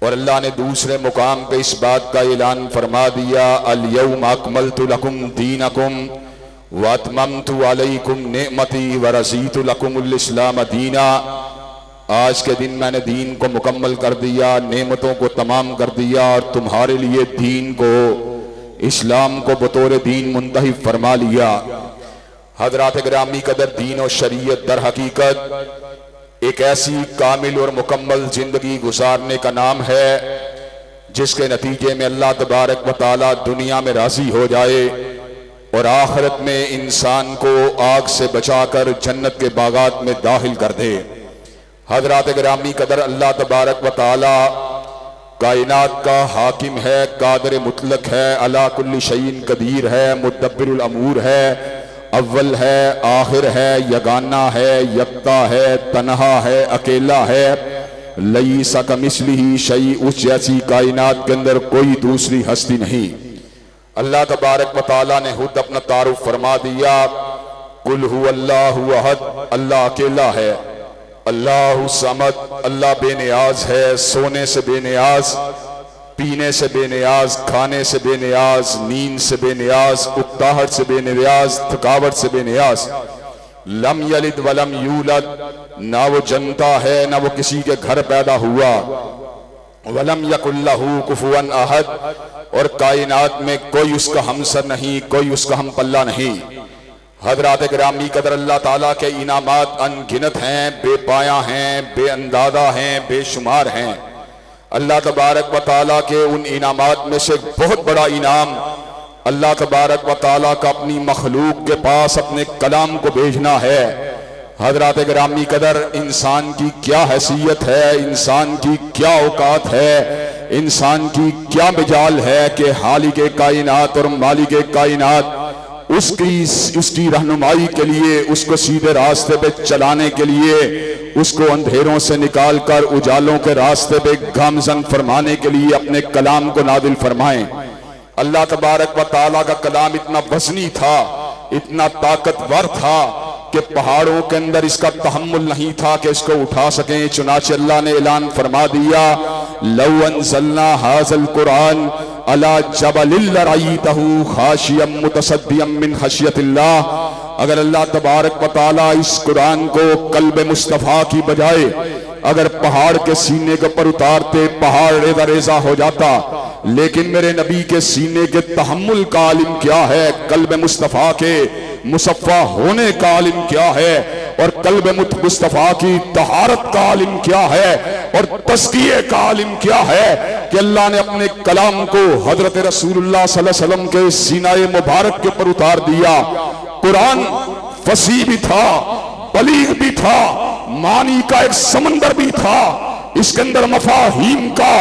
اور اللہ نے دوسرے مقام پہ اس بات کا اعلان فرما دیا الیوم اکملت لکم دینکم واتممت علیکم نعمتی ورضیت لکم الاسلام دینا۔ آج کے دن میں نے دین کو مکمل کر دیا، نعمتوں کو تمام کر دیا اور تمہارے لیے دین کو، اسلام کو بطور دین منتخب فرما لیا۔ حضرات گرامی قدر، دین و شریعت در حقیقت ایک ایسی کامل اور مکمل زندگی گزارنے کا نام ہے جس کے نتیجے میں اللہ تبارک و تعالی دنیا میں راضی ہو جائے اور آخرت میں انسان کو آگ سے بچا کر جنت کے باغات میں داخل کر دے۔ حضرات گرامی قدر، اللہ تبارک و تعالی کائنات کا حاکم ہے، قادر مطلق ہے، علی کل شیء قدیر ہے، مدبر الامور ہے، اول ہے، آخر ہے، یگانہ ہے، یکتا ہے، تنہا ہے، اکیلا ہے، لیس کمثلہ شیء، اس جیسی کائنات کے اندر کوئی دوسری ہستی نہیں۔ اللہ تبارک و تعالیٰ نے خود اپنا تعارف فرما دیا، قل هو اللہ احد، اللہ اکیلا ہے، اللہ الصمد، اللہ بے نیاز ہے، سونے سے بے نیاز، پینے سے بے نیاز، کھانے سے بے نیاز، نیند سے بے نیاز، اکتاہٹ سے بے نیاز، تھکاوٹ سے بے نیاز، لم یلد ولم یولد، نہ وہ جنتا ہے نہ وہ کسی کے گھر پیدا ہوا، ولم یکن لہ کفوا احد، اور کائنات میں کوئی اس کا ہمسر نہیں، کوئی اس کا ہم پلہ نہیں۔ حضرات گرامی قدر، اللہ تعالیٰ کے انعامات ان گنت ہیں، بے پایہ ہیں، بے اندازہ ہیں، بے شمار ہیں۔ اللہ تبارک و تعالیٰ کے ان انعامات میں سے بہت بڑا انعام اللہ تبارک و تعالیٰ کا اپنی مخلوق کے پاس اپنے کلام کو بھیجنا ہے۔ حضرات گرامی قدر، انسان کی کیا حیثیت ہے، انسان کی کیا اوقات ہے، انسان کی کیا مجال ہے کہ خالق کائنات اور مالک کائنات اس کی رہنمائی کے لیے، اس کو سیدھے راستے پہ چلانے کے لیے، اس کو اندھیروں سے نکال کر اجالوں کے راستے پہ گامزن فرمانے کے لیے اپنے کلام کو نازل فرمائیں۔ اللہ تبارک و تعالیٰ کا کلام اتنا وزنی تھا، اتنا طاقتور تھا کہ پہاڑوں کے اندر اس کا تحمل نہیں تھا کہ اس کو اٹھا سکیں، چنانچہ اللہ نے اعلان فرما دیا لو انزلنا هذا القرآن على جبل لرأيته خاشعا متصدعا من خشیۃ اللہ، اگر اللہ تبارک و تعالیٰ اس قرآن کو قلب مصطفیٰ کی بجائے اگر پہاڑ کے سینے کے پر اتارتے، پہاڑ ریزہ ریزہ ہو جاتا، لیکن میرے نبی کے سینے کے تحمل کا عالم کیا ہے، قلب مصطفیٰ کے مصفہ ہونے کا عالم کیا ہے، اور قلب مصطفیٰ کی طہارت کا عالم کیا ہے، اور تزکیے کا عالم کیا ہے کہ اللہ نے اپنے کلام کو حضرت رسول اللہ صلی اللہ علیہ وسلم کے سینہ مبارک کے پر اتار دیا۔ قرآن فصیح بھی تھا، بلیغ بھی تھا، معنی کا ایک سمندر بھی تھا، اس کے اندر مفاہیم کا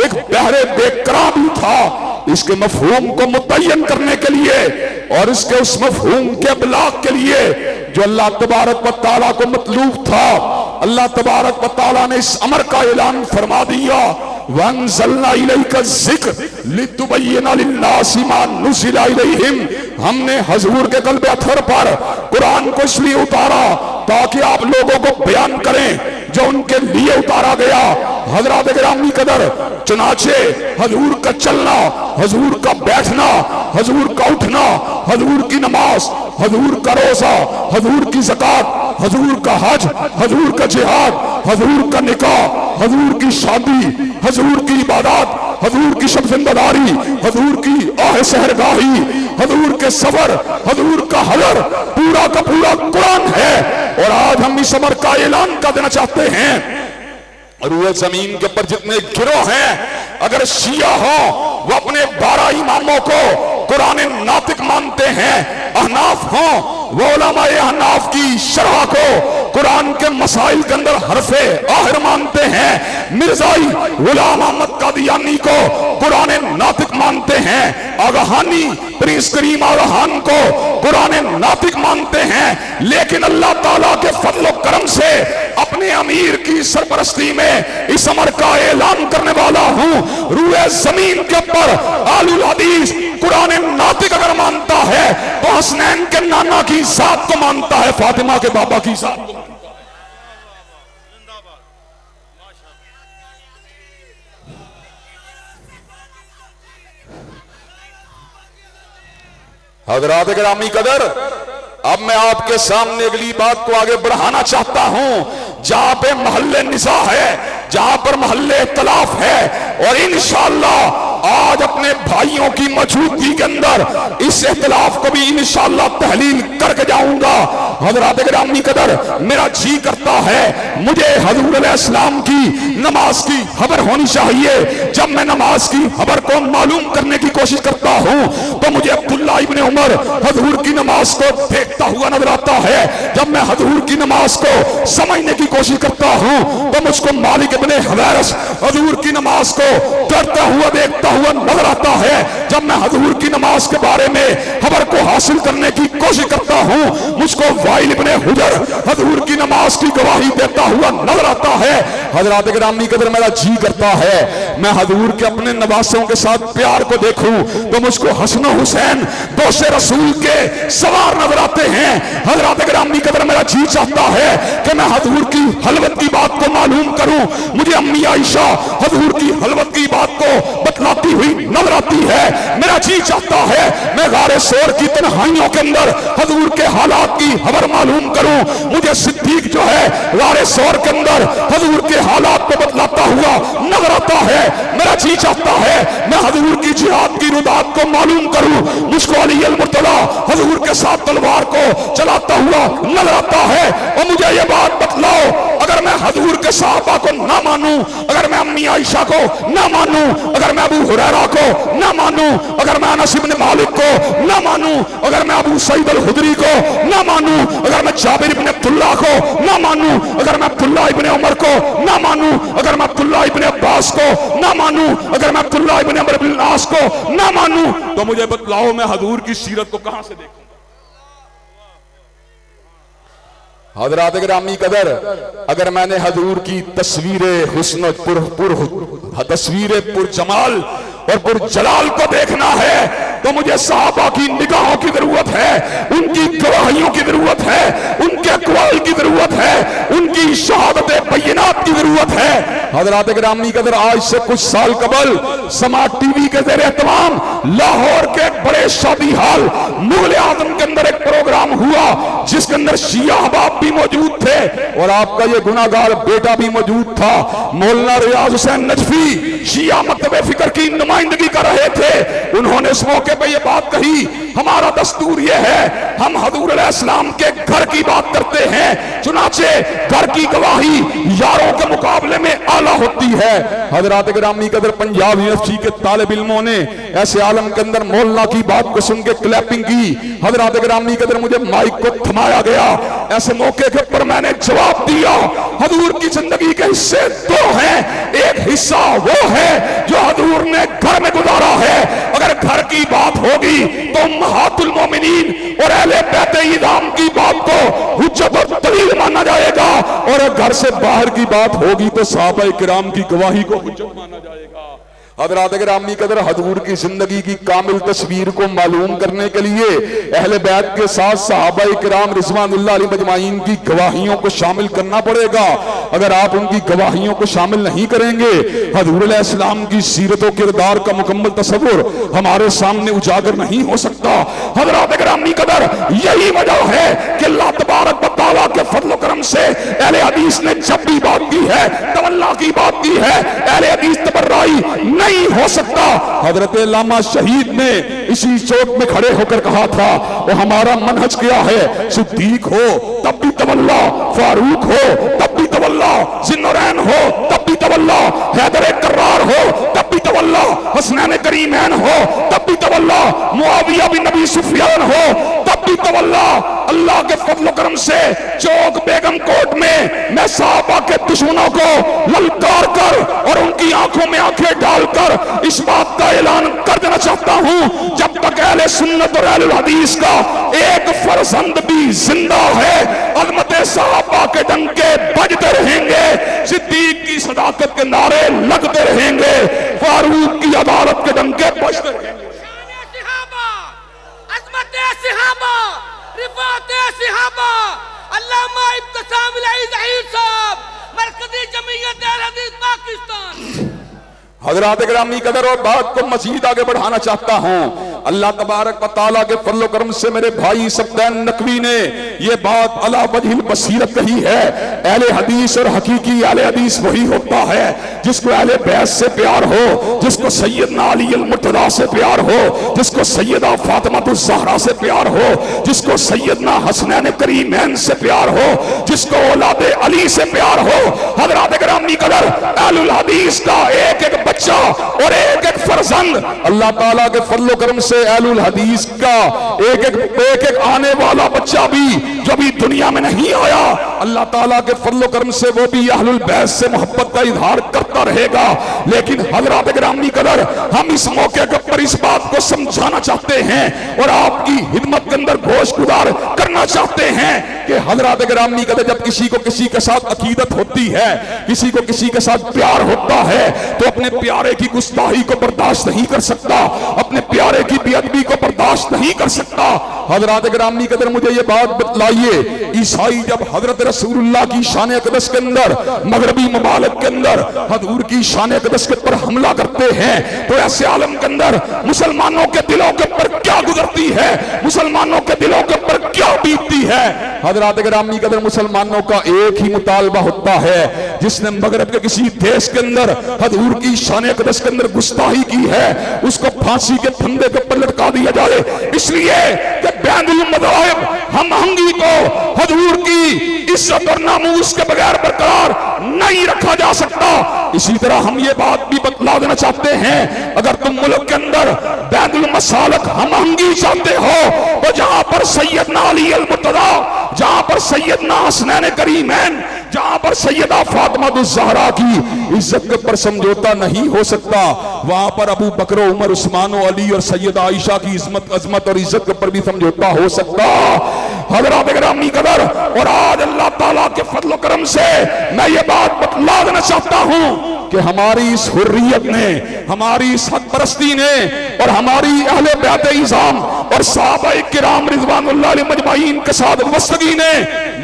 ایک بحر بے قرار بھی تھا، اس کے مفہوم کو متعین کرنے کے لیے اور اس کے اس مفہوم کے ابلاغ کے لیے جو اللہ تبارک و تعالیٰ کو مطلوب تھا، اللہ تبارک و تعالیٰ نے اس امر کا اعلان فرما دیا وَأَنزَلْنَا إِلَيْكَ الذِّكْرَ لِتُبَيِّنَ لِلنَّاسِ مَا نُزِّلَ إِلَيْهِمْ، ہم نے حضور کے قلب اطہر پر قرآن کو اس لیے اتارا تاکہ آپ لوگوں کو بیان کریں جو ان کے لیے اتارا گیا۔ حضرات گرامی قدر، چنانچہ حضور کا چلنا، حضور کا بیٹھنا، حضور کا اٹھنا، حضور کی نماز، حضور کا روزہ، حضور کی زکوٰۃ، حضور کا حج، حضور کا جہاد، حضور کا نکاح، حضور کی شادی، حضور کی عبادات، حضور کی شب زندگاری، حضور کی آہ سحرگاہی، حضور کے سفر، حضور کا حضر، پورا کا پورا قرآن ہے۔ اور آج ہم اس امر کا اعلان کر دینا چاہتے ہیں، روح زمین کے پر جتنے گروہ ہیں، اگر شیعہ ہوں وہ اپنے 12 اماموں کو قرآن ناطق مانتے ہیں، احناف ہوں وہ علماء احناف کی شرح کو قرآن کے مسائل کے اندر حرف آخر مانتے ہیں، مرزائی غلام احمد قادیانی کو قرآن ناطق مانتے ہیں، آگاہانی پرنس کریم آگاہان کو قرآن ناطق مانتے ہیں، لیکن اللہ تعالیٰ کے فضل و کرم سے اپنے امیر کی سرپرستی میں اس امر کا اعلان کرنے والا ہوں، روح زمین کے پر آل الحدیث قرآن ناطق اگر مانتا ہے تو حسنین کے نانا کی ذات کو مانتا ہے، فاطمہ کے بابا کی ذات کو مانتا ہے۔ حضرات گرامی قدر، اب میں آپ کے سامنے اگلی بات کو آگے بڑھانا چاہتا ہوں۔ جہاں پہ محل نزاع ہے، جہاں پر محل اختلاف ہے، اور انشاءاللہ آج اپنے بھائیوں کی موجودگی کے اندر اس اختلاف کو بھی انشاءاللہ تحلیل کر کے جاؤں گا۔ حضرات گرامی قدر، میرا جی کرتا ہے مجھے حضور علیہ السلام کی نماز کی خبر ہونی چاہیے۔ جب میں نماز کی خبر کو معلوم کرنے کی کوشش کرتا ہوں تو مجھے عبداللہ ابن عمر حضور کی نماز کو دیکھتا ہوا نظر آتا ہے۔ جب میں حضور کی نماز کو سمجھنے کی کوشش کرتا ہوں تو مجھ کو مالک ابن حویرث حضور کی نماز کو کرتا ہوا دیکھتا ہوا نظر آتا ہے۔ جب میں حضور کی نماز کے بارے میں خبر کو حاصل کرنے کی کوشش کرتا ہوں، مجھ کو وائل ابن حجر حضور کی نماز کی گواہی دیتا ہوا نظر آتا ہے۔ حضرات گرامی قدر، میرا جی کرتا ہے میں حضور کے اپنے نواسوں کے ساتھ پیار کو دیکھوں تو مجھ کو حسن و حسین دوش رسول کے سوار نظر آتے ہیں۔ حضرات گرامی قدر، میرا جی چاہتا ہے کہ میں حضور کی خلوت کی بات کو معلوم کروں۔ مجھے امی عائشہ حضور کی خلوت کی بات کو بتلاتی ہوئی نظر آتی ہے۔ میرا جی چاہتا ہے میں غار ثور کی تنہائیوں کے اندر حضور کے حالات کی خبر معلوم کروں۔ مجھے صدیق جو ہے غار ثور کے اندر حضور کے حالات کو بتلاتا ہوا نظر آتا ہے۔ میرا جی چاہتا ہے میں حضور کی جہاد کی ردات کو معلوم کروں۔ مجھ کو علی المرتضیٰ حضور کے ساتھ تلوار کو چلاتا ہوا نظر آتا ہے۔ اور مجھے یہ بات بتلاؤ، اگر میں حضور کے صحابہ کو نہ مانوں، اگر میں امی عائشہ کو نہ مانوں، اگر میں ابو ہریرہ کو نہ مانوں، اگر میں انس بن مالک کو نہ مانوں، اگر میں ابو سعید الخدری کو نہ مانوں، اگر میں جابر بن عبداللہ کو نہ مانوں، اگر میں عبداللہ ابن عمر کو نہ مانوں، اگر میں عبداللہ ابن عباس کو نہ مانوں، اگر میں عبداللہ ابن عمر بن العاص کو نہ مانوں، تو مجھے بتلاؤ میں حضور کی سیرت کو کہاں سے دیکھوں؟ حضرات گرامی قدر، اگر میں نے حضور کی تصویر حسن تصویر پر جمال اور پر جلال کو دیکھنا ہے تو مجھے صحابہ کی نگاہوں کی ضرورت ہے، ان کی گواہیوں کی ضرورت ہے، ان کے اقوال کی ضرورت ہے، ان کی شہادت بینات کی ضرورت ہے۔ حضرات گرامی قدر، آج سے کچھ سال قبل سماعت ٹی وی کے زیر اہتمام لاہور کے ایک بڑے شادی حال مغل اعظم کے اندر ایک پروگرام ہوا جس کے اندر شیعہ احباب بھی موجود تھے اور آپ کا یہ گناہگار بیٹا بھی موجود تھا۔ مولانا ریاض حسین نجفی شیعہ مکتب فکر کی نمائندگی کر رہے تھے۔ انہوں نے اس موقع پہ یہ بات کہی، ہمارا دستور یہ ہے ہم حضور علیہ السلام کے گھر کی بات کرتے ہیں، چنانچہ گھر کی گواہی یاروں کے مقابلے میں اعلیٰ ہوتی ہے۔ حضرات گرامی قدر، پنجاب یونیورسٹی کے طالب علموں نے ایسے عالم کے اندر مولانا کی بات کو سن کے کلیپنگ کی۔ حضرات گرامی قدر، مجھے مائک کو تھمایا گیا، ایسے موقع کے پر میں نے جواب دیا، حضور کی زندگی کے حصے دو ہیں، ایک حصہ وہ ہے جو حضور نے گھر میں گزارا ہے۔ اگر گھر کی بات ہوگی تو امہات المومنین اور اہل بیت اعظام کی بات کو حجت اور دلیل مانا جائے گا، اور گھر سے باہر کی بات ہوگی تو صحابہ کرام کی گواہی کو حجت مانا جائے گا۔ حضرات گرامی قدر، حضور کی زندگی کی کامل تصویر کو معلوم کرنے کے لیے اہل بیت کے ساتھ صحابہ کرام رضوان اللہ علیہ مجمعین کی گواہیوں کو شامل کرنا پڑے گا۔ اگر آپ ان کی گواہیوں کو شامل نہیں کریں گے، حضور علیہ السلام کی سیرت و کردار کا مکمل تصور ہمارے سامنے اجاگر نہیں ہو سکتا۔ حضرات گرامی قدر، یہی وجہ ہے کہ اللہ تبارک و تعالیٰ کے فضل و کرم سے اہل حدیث نے جب بھی بات کی ہے، تولا کی بات کی ہے، اہل حدیث تبرئی نہیں ہو سکتا۔ حضرت علامہ شہید نے اسی چوک میں کھڑے ہو کر کہا تھا، وہ ہمارا منہج کیا ہے، صدیق ہو تب بھی تولا، فاروق ہو تب بھی تولا، ذوالنورین ہو تب بھی تولا، حیدر کرار ہو تب بھی تولا، حسنین کریمین ہو تب بھی تولا، معاویہ بن ابی سفیان ہو تب بھی تولا۔ اللہ کے فضل و کرم سے چوک بیگم کوٹ میں میں صحابہ کے دشمنوں کو للکار کر اور ان کی آنکھوں میں آنکھیں ڈال کر اس بات کا اعلان کر دینا چاہتا ہوں، جب تک اہل سنت اور اہل الحدیث کا ایک فرزند بھی زندہ ہے، عظمت صحابہ کے ڈنکے بجتے رہیں گے، صدیق کی صداقت کے نعرے لگتے رہیں گے، فاروق کی عدالت کے ڈنکے بجتے رہیں گے۔ عظمت صحابہ، رفعت صحابہ، علامہ ابتسام العی ظہیر صاحب، مرکزی جمعیت اہل حدیث پاکستان۔ حضرات گرامی قدر، اور بات کو مزید آگے بڑھانا چاہتا ہوں، اللہ تبارک و تعالیٰ کے فضل و کرم سے میرے بھائی سبتین نقوی نے یہ بات علی وجہ البصیرت کہی ہے، اہل حدیث اور حقیقی اہل حدیث وہی ہوتا ہے جس کو اہل بیت سے پیار ہو، جس کو سیدنا علی المرتضیٰ سے پیار ہو، جس کو سیدہ فاطمہ الزہرا سے پیار ہو، جس کو سیدنا حسنین کریمین سے پیار ہو، جس کو اولاد علی سے پیار ہو۔ حضرات گرامی قدر، اہل الحدیث کا ایک ایک بچہ اور ایک ایک فرزند اللہ تعالیٰ کے فضل و کرم سے اہل الحدیث کا ایک ایک آنے والا بچہ بھی جو بھی دنیا میں نہیں آیا، اللہ تعالیٰ کے فضل و کرم سے وہ بھی اہل البیت سے محبت کا اظہار کرتا رہے گا۔ لیکن حضرات گرامی قدر، ہم اس موقع پر اس بات کو سمجھانا چاہتے ہیں اور آپ کی خدمت کے اندر گوش گزار کرنا چاہتے ہیں کہ حضرات گرامی قدر، جب کسی کو کسی کے ساتھ عقیدت ہوتی ہے، کسی کو کسی کے ساتھ پیار ہوتا ہے، تو اپنے پیارے کی گستاخی کو برداشت نہیں کر سکتا، اپنے پیارے کی بے ادبی کو برداشت نہیں کر سکتا۔ حضرات گرامی قدر، مجھے یہ بات بتلائیے، عیسائی جب حضرت رسول اللہ کی شان اقدس کے اندر، مغربی ممالک کے اندر حضور کی شان اقدس کے پر حملہ کرتے ہیں، تو ایسے عالم کے اندر مسلمانوں کے دلوں کے پر کیا گزرتی ہے، مسلمانوں کے دلوں کے پر کیا بیتتی ہے؟ حضرات گرامی قدر، مسلمانوں کا ایک ہی مطالبہ ہوتا ہے، جس نے مغرب کے کسی دیش کے اندر حضور کی شان اقدس کے اندر گستاخی کی ہے، اس کو پھانسی کے پھندے کے پر لٹکا دیا جائے، اس لیے کہ بین المذاہب ہم آہنگی کو حضور کی عزت اور ناموس کے بغیر برقرار نہیں رکھا جا سکتا۔ اسی طرح ہم یہ بات بھی بتلا دینا چاہتے ہیں، اگر تم ملک کے اندر بین المسالک ہم آہنگی چاہتے ہو، تو جہاں پر سیدنا علی المرتضیٰ، جہاں پر سیدنا حسنین کریمین، جہاں پر سیدہ فاطمہ الزہرا کی عزت کے پر سمجھوتا نہیں ہو سکتا، وہاں پر ابو بکر و عمر عثمان و علی اور سیدہ عائشہ کی عظمت اور عزت کے پر بھی سمجھوتا ہو سکتا۔ حضرات گرامی قدر، اور آج اللہ تعالیٰ کے فضل و کرم سے میں یہ بات بتلا دینا چاہتا ہوں کہ ہماری اس حریت نے، ہماری اس حق پرستی نے، اور ہماری اہل بیت اعظام اور صحابہ کرام رضوان اللہ علیہ مجمعین کے ساتھ وابستگی نے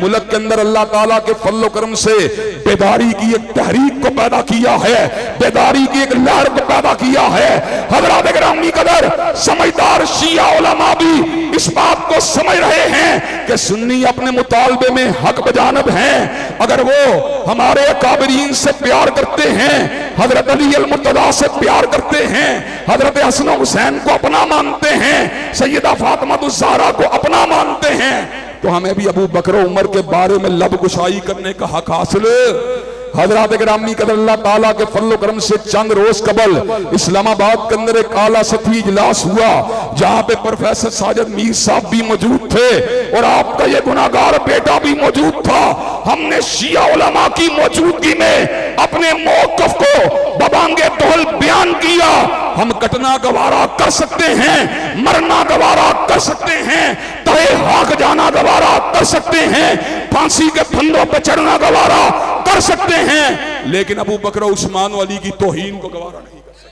ملک کے اندر اللہ تعالیٰ کے فضل و کرم سے بیداری کی ایک تحریک کو پیدا کیا ہے، بیداری کی ایک لہر کو پیدا کیا ہے۔ حضرات گرامی قدر، سمجھدار شیعہ علماء بھی اس بات کو سمجھ رہے ہیں کہ سنی اپنے مطالبے میں حق بجانب ہیں، اگر وہ ہمارے اکابرین سے پیار کرتے ہیں، حضرت علی المرتضیٰ سے پیار کرتے ہیں، حضرت حسن و حسین کو اپنا مانتے ہیں، سیدہ فاطمہ الزہرا کو اپنا مانتے ہیں، تو ہمیں بھی ابو بکر و عمر کے بارے میں لب گشائی کرنے کا حق حاصل ہے۔ حضرات گرامی قدر، اللہ تعالیٰ کے فضل و کرم سے چند روز قبل اسلام آباد کے اندر ایک اعلیٰ سطحی اجلاس ہوا، جہاں پہ پروفیسر ساجد میر صاحب بھی موجود تھے اور آپ کا یہ گناہگار بیٹا بھی موجود تھا۔ ہم نے شیعہ علماء کی موجودگی میں اپنے موقف کو ببانگ دہل بیان کیا۔ ہم کٹنا گوارا کر سکتے ہیں، مرنا گوارا کر سکتے ہیں، تہے ہاک جانا گوارا کر سکتے ہیں، پھانسی کے پھندوں پہ چڑھنا گوارا کر سکتے ہیں، لیکن ابو بکر و عثمان و علی کی توہین کو گوارا نہیں کر سکتے۔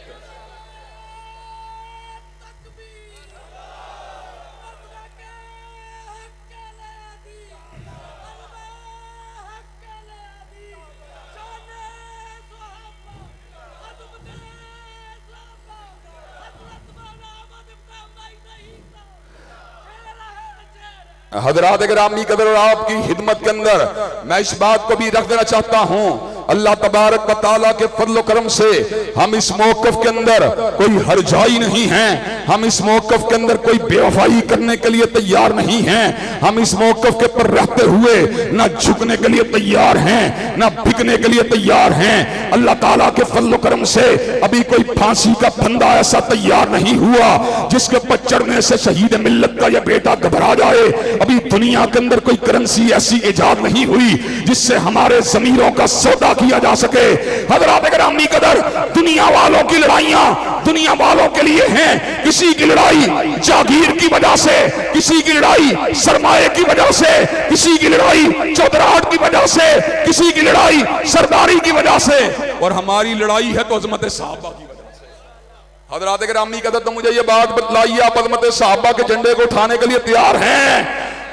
حضرات گرامی قدر، اور آپ کی خدمت کے اندر میں اس بات کو بھی رکھ دینا چاہتا ہوں، اللہ تبارک و تعالیٰ کے فضل و کرم سے ہم اس موقف کے اندر کوئی ہرجائی نہیں ہیں، ہم اس موقف کے اندر کوئی بے وفائی کرنے کے لیے تیار نہیں ہیں، ہم اس موقف کے پر رہتے ہوئے نہ جھکنے کے لیے تیار ہیں، نہ بکنے کے لیے تیار ہیں۔ اللہ تعالیٰ کے فضل و کرم سے ابھی کوئی پھانسی کا پھندا ایسا تیار نہیں ہوا جس کے پر چڑھنے سے شہید ملت کا یہ بیٹا گھبرا جائے۔ ابھی دنیا کے اندر کوئی کرنسی ایسی ایجاد نہیں ہوئی جس سے ہمارے ضمیروں کا سودا کیا جا سکے۔ حضرات گرامی قدر، دنیا والوں کی لڑائیاں دنیا والوں کے لیے ہیں، کسی کی لڑائی جاگیر کی وجہ سے، کسی کی لڑائی سرمایہ کی وجہ سے، کسی کی لڑائی چودراہٹ کی وجہ سے، کسی کی لڑائی سرداری کی وجہ سے، اور ہماری لڑائی ہے تو عظمت صحابہ کی وجہ سے۔ حضرات گرامی قدر، تو مجھے یہ بات بتلائیے، آپ عظمت صحابہ کے جھنڈے کو اٹھانے کے لیے تیار ہیں؟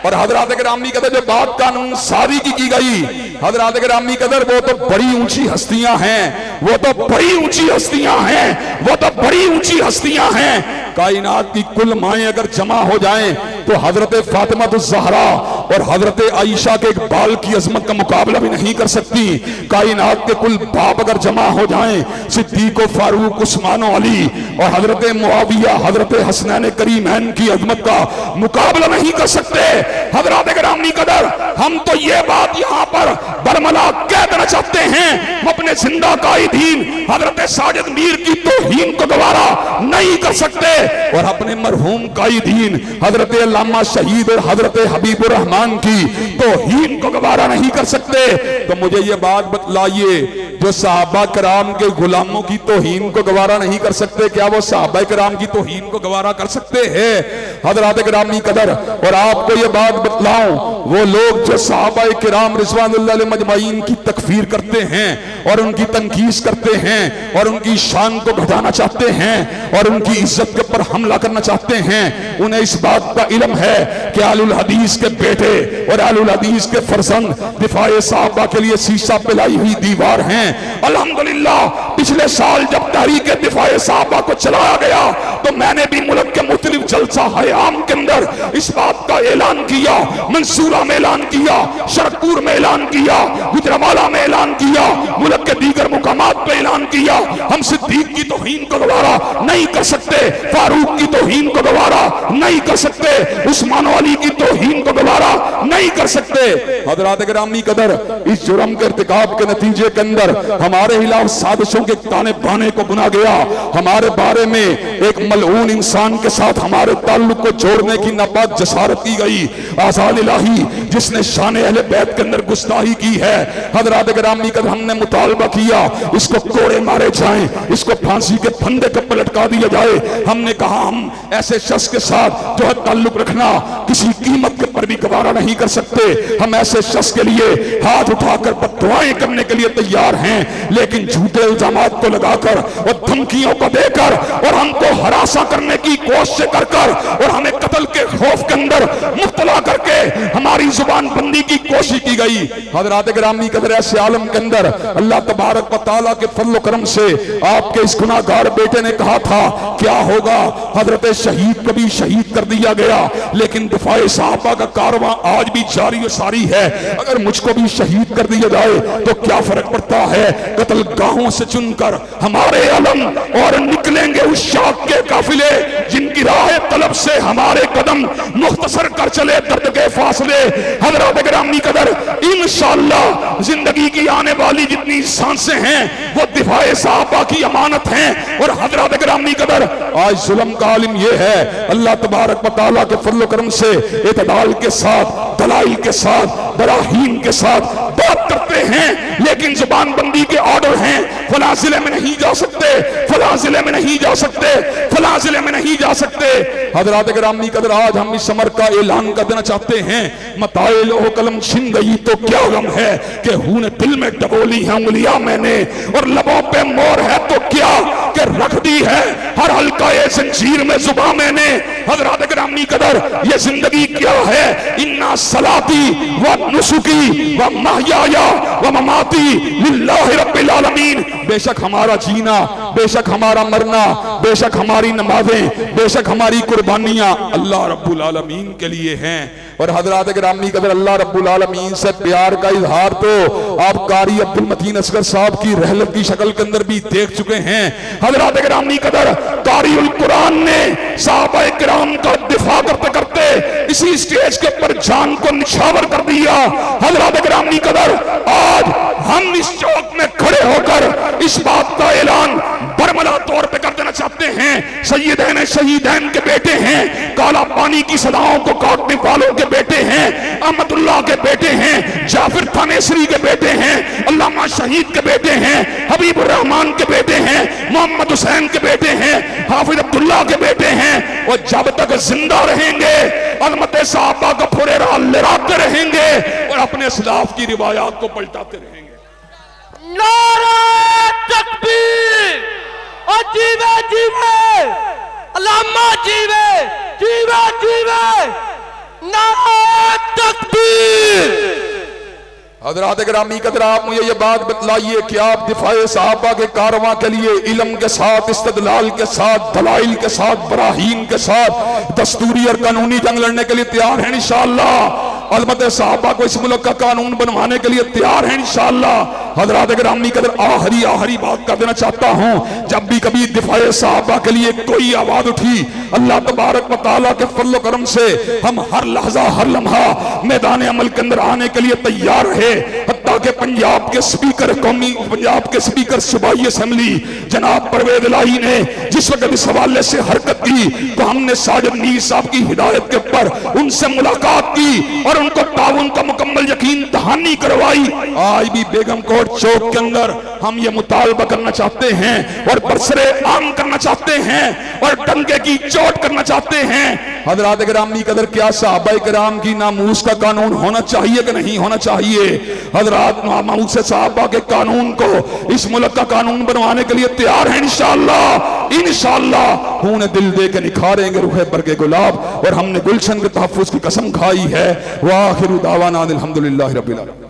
اور حضرات گرامی قدر، جو بات قانون سازی کی گئی، حضرات گرامی قدر، وہ تو بڑی اونچی ہستیاں ہیں، وہ تو بڑی اونچی ہستیاں ہیں، وہ تو بڑی اونچی ہستیاں ہیں، کائنات کی کل مائیں اگر جمع ہو جائیں تو حضرت فاطمہ الزہرا اور حضرت عائشہ کے اقبال کی عظمت کا مقابلہ بھی نہیں کر سکتی. کائنات کے کل باپ اگر جمع ہو جائیں صدیق و فاروق عثمان و علی اور حضرت معاویہ حضرت حسنین کریمین کی عظمت کا مقابلہ نہیں کر سکتے. حضرات گرامی قدر، ہم تو یہ بات یہاں پر برملا کہہ دینا چاہتے ہیں، ہم اپنے زندہ قائدین حضرت ساجد میر کی توہین کو گوارا نہیں کر سکتے اور اپنے مرحوم قائدین حضرت علامہ شہید اور حضرت حبیب الرحمن کی توہین کو گوارا نہیں کر سکتے. تو مجھے یہ بات بتلائیے، جو صحابہ کرام کے غلاموں کی توہین کو گوارا نہیں کر سکتے، کیا وہ صحابہ کرام کی توہین کو گوارا کر سکتے ہیں؟ حضرات گرامی قدر، اور آپ کو یہ بات بتلاؤں، وہ لوگ جو صحابہ کرام رضوان اللہ علیہ مجمعین کی تکفیر کرتے ہیں اور ان کی تنقیص کرتے ہیں اور ان کی شان کو گھٹانا چاہتے ہیں اور ان کی عزت کے پر حملہ کرنا چاہتے ہیں، انہیں اس بات کا علم ہے کہ اہل الحدیث کے بیٹے اور اہل الحدیث کے فرزند دفاع صحابہ کے لیے شیشہ پلائی ہوئی دیوار ہیں. الحمدللہ پچھلے سال جب تحریک دفاع صحابہ کو چلایا گیا تو میں نے بھی ملک کے مختلف جلسہ عام کے اندر اس بات کا اعلان کیا، منصورہ میں اعلان کیا، شرکپور میں اعلان کیا، گجرانوالہ میں اعلان کیا، ملک کے دیگر مقامات پہ اعلان کیا، ہم صدیق کی توہین کو گوارا نہیں کر سکتے، فاروق کی توہین کو گوارا نہیں کر سکتے، عثمان و علی کی توہین کو گوارا نہیں کر سکتے. حضرات گرامی قدر، اس جرم کے ارتکاب کے نتیجے کے اندر ہمارے خلاف سازشوں کے تانے بانے کو بنا گیا، ہمارے بارے میں ایک ملعون انسان کے ساتھ ہمارے تعلق کو جوڑنے کی ناپاک جسارت کی گئی. آزاد الہی جس نے شان اہل بیت کے اندر گستاخی کی ہے، حضرات گرامی قدر ہم نے مطالبہ کیا اس کو کوڑے مارے جائیں، اس کو پھانسی کے پھندے پر پلٹکا دیا جائے. ہم نے کہا ہم ایسے شخص کے ساتھ جو ہے تعلق رکھنا کسی قیمت کے پر بھی گوارا نہیں کر سکتے. ہم ایسے شخص کے لیے ہاتھ اٹھا کر بددعائیں کرنے کے لیے تیار ہیں، لیکن جھوٹے الزامات کو لگا کر اور دھمکیوں کو دے کر اور ہم کو ہراساں کرنے کی کوشش کر کر اور ہمیں قتل کے خوف کے اندر مبتلا کر کے ہماری زبان بندی کی کوشش کی گئی. حضرات گرامی قدر، ایسے عالم کے اندر اللہ تبارک و تعالیٰ کے فضل و کرم سے آپ کے اس گناہگار بیٹے نے کہا تھا کیا ہوگا، حضرت شہید کو بھی شہید کر دیا گیا، لیکن دفاع صحابہ کا کارواں آج بھی جاری و ساری ہے. اگر مجھ کو بھی شہید کر دیا جائے تو کیا فرق پڑتا ہے؟ قتل گاہوں سے چن کر ہمارے علم اور نکلیں گے اس شاق کے قافلے جن کی راہ طلب سے ہمارے قدم مختصر کر چلے درد کے فاصلے. حضرات گرامی قدر، انشاءاللہ زندگی کی آنے والی جتنی سانسیں ہیں وہ دفاع صحابہ کی امانت ہیں. اور حضرات گرامی قدر، آج ظلم کا عالم یہ ہے، اللہ تبارک و تعالیٰ کے فضل و کرم سے اعتدال کے ساتھ، دلائل کے ساتھ، براہین کے ساتھ بات کرتے ہیں، لیکن زبان بندی کے آرڈر ہیں، فلاں ضلع میں نہیں جا سکتے، فلاں ضلع میں نہیں جا سکتے، فلاں ضلع میں نہیں جا سکتے. حضرات گرامی قدر، آج ہم اس امر کا اعلان کر دینا چاہتے ہیں، متاع لوح قلم چھن گئی تو کیا غم ہے کہ خون دل میں ڈبولی ہیں انگلیاں میں نے، اور لبوں پہ مور ہے تو کیا کہ رکھ دی ہے ہر حلقہ زنجیر میں زباں میں نے. حضرات گرامی قدر، یہ زندگی کیا ہے؟ انا صلاتی و نسکی و محیایا و مماتی للہ رب العالمین. بے شک ہمارا جینا، بے شک ہمارا مرنا، بے شک ہماری نمازیں، بے شک ہماری قربانیاں اللہ رب العالمین کے لیے ہیں. اور حضرات گرامی قدر، اللہ رب العالمین سے پیار کا اظہار تو آپ قاری عبد المتین اصغر صاحب کی رحلت کی شکل کے اندر بھی دیکھ چکے ہیں. حضرات گرامی قدر، قاری القرآن نے صحابہ کرام کا دفاع کرتے کرتے اسی سٹیج کے پر جان کو نچھاور کر دیا. حضرات گرامی قدر، آج ہم اس چوک میں کھڑے ہو کر اس بات کا اعلان برملا طور پہ کر دینا چاہتے ہیں، سیدین شہیدین کے بیٹے ہیں، کالا پانی کی صداؤں کو کاٹنے والوں کے بیٹے ہیں، احمد اللہ کے بیٹے ہیں، جعفر تھانیسری کے بیٹے ہیں، علامہ شہید کے بیٹے ہیں، حبیب الرحمن کے بیٹے ہیں، محمد حسین کے بیٹے ہیں، حافظ عبداللہ کے بیٹے ہیں. اور جب تک زندہ رہیں گے عظمت صحابہ کا پھریرا لہراتے رہیں گے اور اپنے اسلاف کی روایات کو پلٹاتے رہیں گے. نعرہ تکبیر! اور جیوے جیوے علامہ، جیوے جیوے جیوے، نعرہ تکبیر! حضرات گرامی قدر آپ مجھے یہ بات بتلائیے کہ آپ دفاع صحابہ کے کارواں کے لیے علم کے ساتھ، استدلال کے ساتھ، دلائل کے ساتھ، براہین کے ساتھ دستوری اور قانونی جنگ لڑنے کے لیے تیار ہیں انشاءاللہ؟ البتہ صحابہ کو اس ملک کا قانون بنوانے کے لیے تیار ہیں انشاءاللہ؟ حضرات گرامی قدر آخری بات کر دینا چاہتا ہوں، جب بھی کبھی دفاع صحابہ کے لیے کوئی آواز اٹھی، اللہ تبارک و تعالیٰ کے فضل و کرم سے ہم ہر لحظہ ہر لمحہ میدان عمل کے اندر آنے کے لیے تیار رہے۔ حتیٰ کہ پنجاب کے سپیکر صوبائی اسمبلی جناب پرویز الہی نے جس وقت اس حوالے سے حرکت کی تو ہم نے ساجد میر صاحب کی ہدایت کے اوپر ان سے ملاقات کی اور ان کو تعاون کا مکمل یقین دہانی کروائی۔ آج بھی بیگم کوٹ چوک کے اندر ہم یہ مطالبہ کرنا چاہتے ہیں اور برسرے عام کرنا چاہتے ہیں اور ڈنکے کی چوٹ کرنا چاہتے ہیں، حضرات گرامی قدر کیا صحابہ کرام کی ناموس کا قانون ہونا چاہیے کہ نہیں ہونا چاہیے؟ حضرات ناموس صحابہ کے قانون کو اس ملک کا قانون بنوانے کے لیے تیار ہیں انشاءاللہ خون دل دے کے نکھاریں گے روح برگ گلاب، اور ہم نے گلشن کے تحفظ کی قسم کھائی ہے۔ وآخر دعوانا الحمدللہ رب العالمین۔